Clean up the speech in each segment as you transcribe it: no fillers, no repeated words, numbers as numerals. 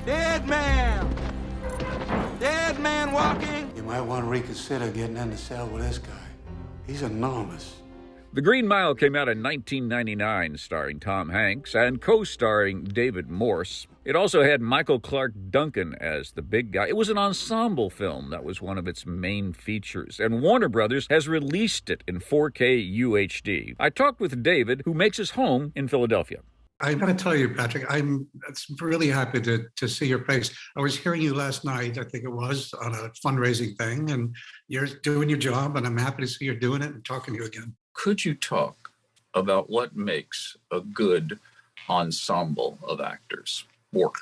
Dead man! Dead man walking! You might want to reconsider getting in the cell with this guy. He's enormous. The Green Mile came out in 1999, starring Tom Hanks and co-starring David Morse. It also had Michael Clark Duncan as the big guy. It was an ensemble film. That was one of its main features. And Warner Brothers has released it in 4K UHD. I talked with David, who makes his home in Philadelphia. I got to tell you, Patrick, I'm really happy to see your face. I was hearing you last night, I think it was, on a fundraising thing, and you're doing your job, and I'm happy to see you're doing it and talking to you again. Could you talk about what makes a good ensemble of actors work?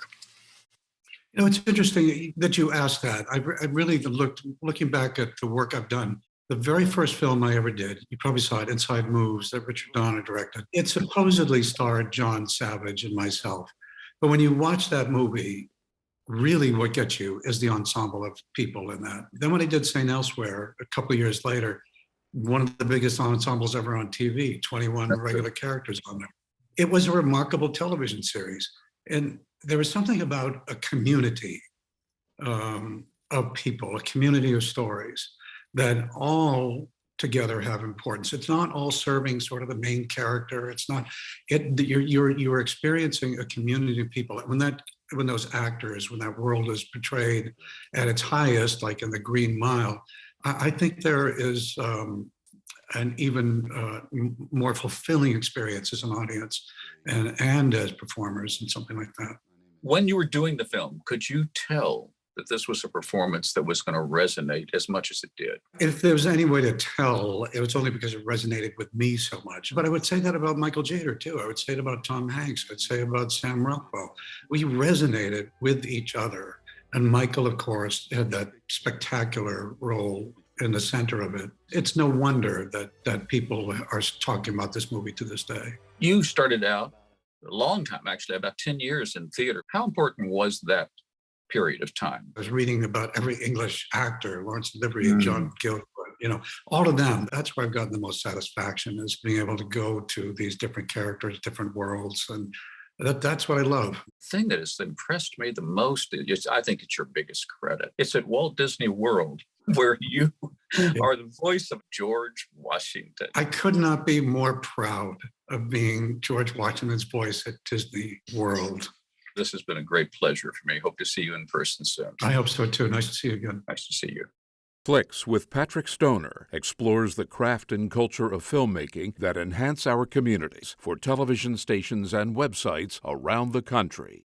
You know, it's interesting that you asked that. I really looking back at the work I've done. The very first film I ever did, you probably saw it, Inside Moves, that Richard Donner directed. It supposedly starred John Savage and myself. But when you watch that movie, really what gets you is the ensemble of people in that. Then when I did St. Elsewhere, a couple of years later, one of the biggest ensembles ever on TV, 21 regular characters on there. It was a remarkable television series. And there was something about a community of people, a community of stories that all together have importance. It's not all serving sort of the main character. It's not, you're experiencing a community of people. When those actors, when that world is portrayed at its highest, like in The Green Mile, I think there is an even more fulfilling experience as an audience and as performers and something like that. When you were doing the film, could you tell that this was a performance that was going to resonate as much as it did? If there was any way to tell, it was only because it resonated with me so much. But I would say that about Michael Jader, too. I would say it about Tom Hanks. I'd say about Sam Rockwell. We resonated with each other. And Michael, of course, had that spectacular role in the center of it. It's no wonder that people are talking about this movie to this day. You started out a long time, actually, about 10 years in theater. How important was that period of time? I was reading about every English actor, Laurence Olivier, John Gielgud, all of them. That's where I've gotten the most satisfaction, is being able to go to these different characters, different worlds. And that's what I love. The thing that has impressed me the most, I think it's your biggest credit. It's at Walt Disney World, where you are the voice of George Washington. I could not be more proud of being George Washington's voice at Disney World. This has been a great pleasure for me. Hope to see you in person soon. I hope so, too. Nice to see you again. Nice to see you. Flicks with Patrick Stoner explores the craft and culture of filmmaking that enhance our communities for television stations and websites around the country.